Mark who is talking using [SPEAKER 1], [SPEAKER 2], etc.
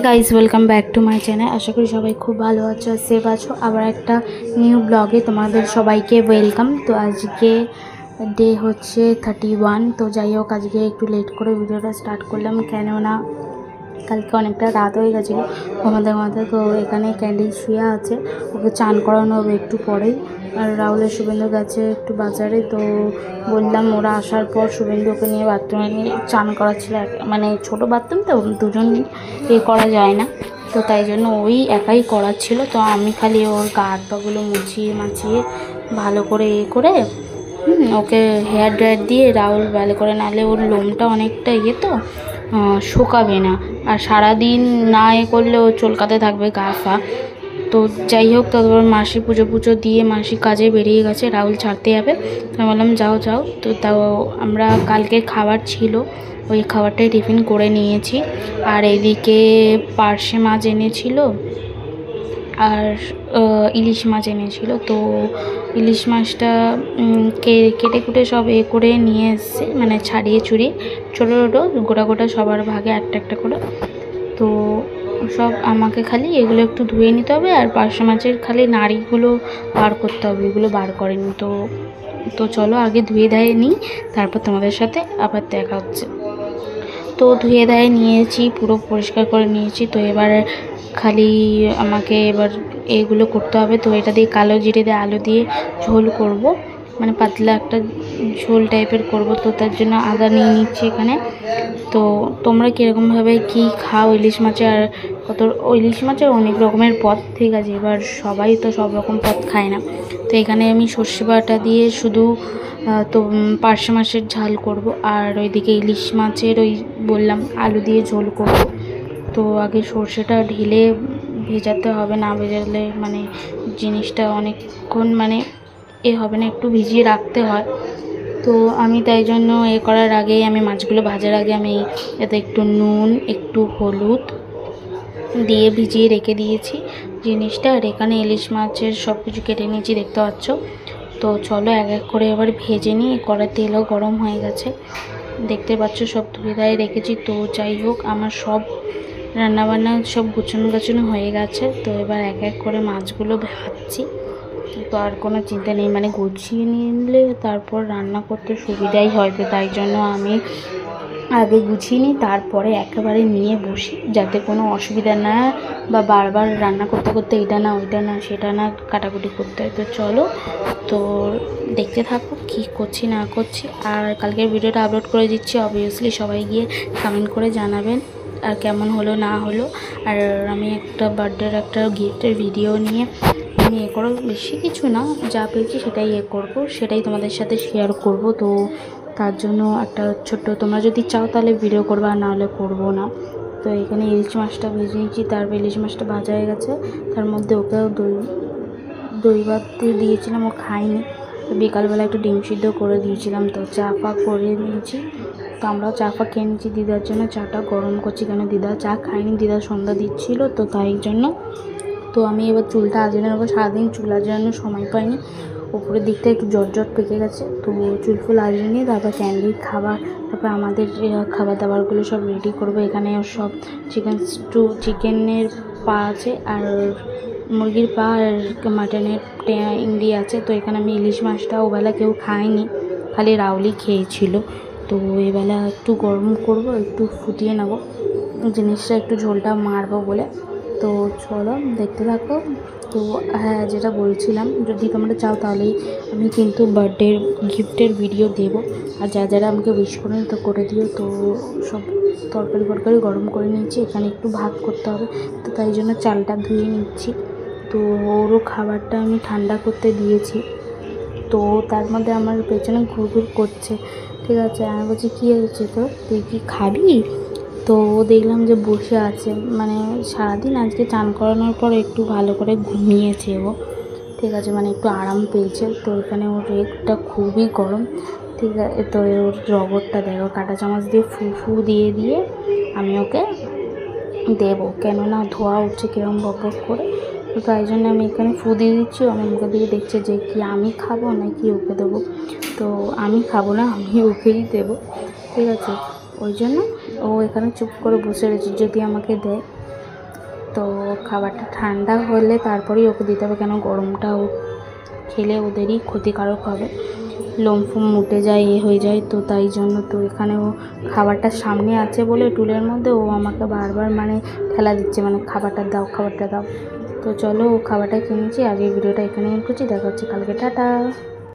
[SPEAKER 1] Guys welcome back to my channel. আশা করি সবাই খুব ভালো আছো আর সেফ আছো। আবার একটা নিউ ব্লগে তোমাদের সবাইকে ওয়েলকাম। তো আজকে ডে হচ্ছে 31। তো যাই হোক আজকে একটু লেট করে ভিডিওটা স্টার্ট করলাম, কেননা কালকে অনেকটা রাত হয়ে গেছিলো ঘুমাতে। তো এখানে ক্যান্ডি শুয়ে আছে, ওকে চান করানো হবে একটু পরেই। আর রাহুলের শুভেন্দু গেছে একটু বাজারে, তো বললাম ওরা আসার পর শুভেন্দু ওকে নিয়ে বাথরুমে নিয়ে চান করাচ্ছিল। মানে ছোটো বাথরুম তো দুজন করা যায় না, তো তাই জন্য ওই একাই করাচ্ছিল। তো আমি খালি ওর গা হাত পাগুলো মাছিয়ে ভালো করে করে ওকে হেয়ার ড্রায়ার দিয়ে রাহুল ভালো করে, নাহলে ওর লোমটা অনেকটা তো শুকাবে না, আর সারাদিন না করলে ও চলকাতে থাকবে গা ফা। তো যাই হোক, তারপর মাসি পুজো দিয়ে মাসি কাজে বেরিয়ে গেছে, রাহুল ছাড়তে যাবে। আমি বললাম যাও। তো তাও আমরা কালকে খাবার ছিল, ওই খাবারটাই টিফিন করে নিয়েছি। আর এদিকে পার্শে মাছ এনেছিল আর ইলিশ মাছ এনেছিল। তো ইলিশ মাছটা কেটে কুটে সব করে নিয়ে এসছে, মানে ছাড়িয়ে চুড়িয়ে ছোটো গোটা সবার ভাগে একটা করে। তো সব আমাকে খালি এগুলো একটু ধুয়ে নিতে হবে, আর পার্শে মাছের খালি নাড়িগুলো বার করতে হবে, এগুলো বার করেনি। তো চলো আগে ধুয়ে নিই, তারপর তোমাদের সাথে আবার দেখা হচ্ছে। তো ধুয়ে নিয়েছি, পুরো পরিষ্কার করে নিয়েছি। তো এবার খালি আমাকে এগুলো করতে হবে। তো এটা দিয়ে কালো জিরে দিয়ে আলু দিয়ে ঝোল করব, মানে পাতলা একটা ঝোল টাইপের করব। তো তার জন্য আদা নিয়ে নিচ্ছি এখানে। তো তোমরা কীরকমভাবে কী খাও ইলিশ মাছে, আর ইলিশ মাছের অনেক রকমের পদ, ঠিক আছে। এবার সবাই তো সব রকম পদ খায় না। তো এখানে আমি সর্ষে বাটা দিয়ে শুধু তো পার্শে মাছের ঝাল করব, আর ওইদিকে ইলিশ মাছের ওই বললাম আলু দিয়ে ঝোল করব। তো আগে সর্ষেটা ঢেলে ভেজাতে হবে, না ভেজালে মানে জিনিসটা অনেকক্ষণ মানে হবে না, একটু ভিজিয়ে রাখতে হয়। তো আমি তাই জন্য করার আগেই আমি মাছগুলো ভাজার আগে আমি এতে একটু নুন একটু হলুদ দিয়ে ভিজিয়ে রেখে দিয়েছি জিনিসটা। আর এখানে ইলিশ মাছের সব কিছু কেটে নিয়েছি, দেখতে পাচ্ছ। তো চলো এক এক করে এবার ভেজে নিই। কড়াই তেলও গরম হয়ে গেছে, দেখতে পাচ্ছ সব ধুয়ে রেখেছি। তো যাই হোক আমার সব রান্নাবান্না সব গুছানো হয়ে গেছে। তো এবার এক এক করে মাছগুলো ভাজছি। তো আর কোনো চিন্তা নেই, মানে গুছিয়ে নিলে তারপর রান্না করতে সুবিধাই হয়। তো তাই জন্য আমি আগে গুছিয়ে নিই, তারপরে একেবারে নিয়ে বসি, যাতে কোনো অসুবিধা না, বা বারবার রান্না করতে এটা না ওইটা না সেটা না কাটাকুটি করতে হয়। তো চলো, তো দেখতে থাকো কী করছি না করছি। আর কালকের ভিডিওটা আপলোড করে দিচ্ছি, অবভিয়াসলি সবাই গিয়ে কমেন্ট করে জানাবেন আর কেমন হলো না হলো। আর আমি একটা বার্থডের একটা গিফটের ভিডিও নিয়ে আমি করো, বেশি কিছু না, যা পেয়েছি সেটাই করব, সেটাই তোমাদের সাথে শেয়ার করব। তো তার জন্য একটা ছোট্ট, তোমরা যদি চাও তাহলে ভিডিও করবো, আর নাহলে করবো না। তো এখানে ইলিশ মাছটা ভেজে নিয়েছি, তারপর ইলিশ মাছটা ভাজা হয়ে গেছে। তার মধ্যে ওকেও দই ভাত দিয়েছিলাম, ও খায়নি। তো বিকালবেলা একটু ডিম সিদ্ধ করে দিয়েছিলাম। তো চা ফা করে নিয়েছি। তো আমরাও চা ফা খেয়ে নিয়েছি, দিদার জন্য চাটা গরম করছি, কেন দিদা চা খায়নি, দিদা সন্ধ্যা দিচ্ছিলো, তো তাই জন্য। তো আমি এবার চুলটা আজরানোর নেবো, সারাদিন চুল আজরানোর সময় পাইনি, উপরের দিকটা একটু জট পেকে গেছে। তো চুল ফুল আজরে নিয়ে তারপর ক্যান্ডির খাবার, তারপর আমাদের খাবার দাবারগুলো সব রেডি করবো। এখানে সব চিকেনের পা আছে, আর মুরগির পা, আর মাটনের ইংড়ি আছে। তো এখানে আমি ইলিশ মাছটা ওবেলা কেউ খায়নি, খালি রাউলি খেয়েছিল। তো এবেলা একটু গরম করব, একটু ফুটিয়ে নেবো জিনিসটা, একটু ঝোলটা মারবো বলে। তো চলো দেখতে থাকো। তো হ্যাঁ, যেটা বলছিলাম, যদি তোমরা চাও তাহলেই আমি কিন্তু বার্থডের গিফটের ভিডিও দেবো। আর যারা আমাকে উইশ করেন তো করে দিও। তো সব তরকারি গরম করে নিয়েছি, এখানে একটু ভাত করতে হবে, তো তাই জন্য চালটা ধুয়ে নিচ্ছি। তো ওরও খাবারটা আমি ঠান্ডা করতে দিয়েছি। তো তার মধ্যে আমার পেছনে ঘুরঘুর করছে, ঠিক আছে। আমি বলছি কী হয়েছে তো, তুই কি খাবি? তো দেখলাম যে বসে আছে, মানে সারাদিন আজকে চান করানোর পর একটু ভালো করে ঘুমিয়েছে ও, ঠিক আছে, মানে একটু আরাম পেয়েছে। তো এখানে ওর রেগটা খুবই গরম, ঠিক আছে। তো ওর রগরটা দেখো, কাঁটা চামচ দিয়ে ফু দিয়ে আমি ওকে দেবো, কেননা ধোয়া উঠছে কীরকম বক করে। তো তাই জন্য আমি এখানে ফু দিয়ে দিচ্ছি। আমার মুখের দিকে দেখছে যে কি আমি খাবো নাকি ওকে দেবো। তো আমি খাবো না, আমি ওকেই দেবো, ঠিক আছে। ওই জন্য ও এখানে চুপ করে বসে রয়েছে, যদি আমাকে দেয় তো খাবারটা ঠান্ডা হলে তারপরেই ওকে দিতে হবে, কেন গরমটাও খেলে ওদেরই ক্ষতিকারক হবে, লোম ফোম মুটে যায়, হয়ে যায়। তো তাই জন্য তো এখানে ও খাবারটা সামনে আছে বলে টুলের মধ্যে ও আমাকে বারবার মানে ঠেলা দিচ্ছে, মানে খাবারটা দাও, খাবারটা দাও। তো চলো ও খাবারটা কিনেছি। আজকে ভিডিওটা এখানে এন্ড করছি, দেখা হচ্ছে কালকে, টাটা।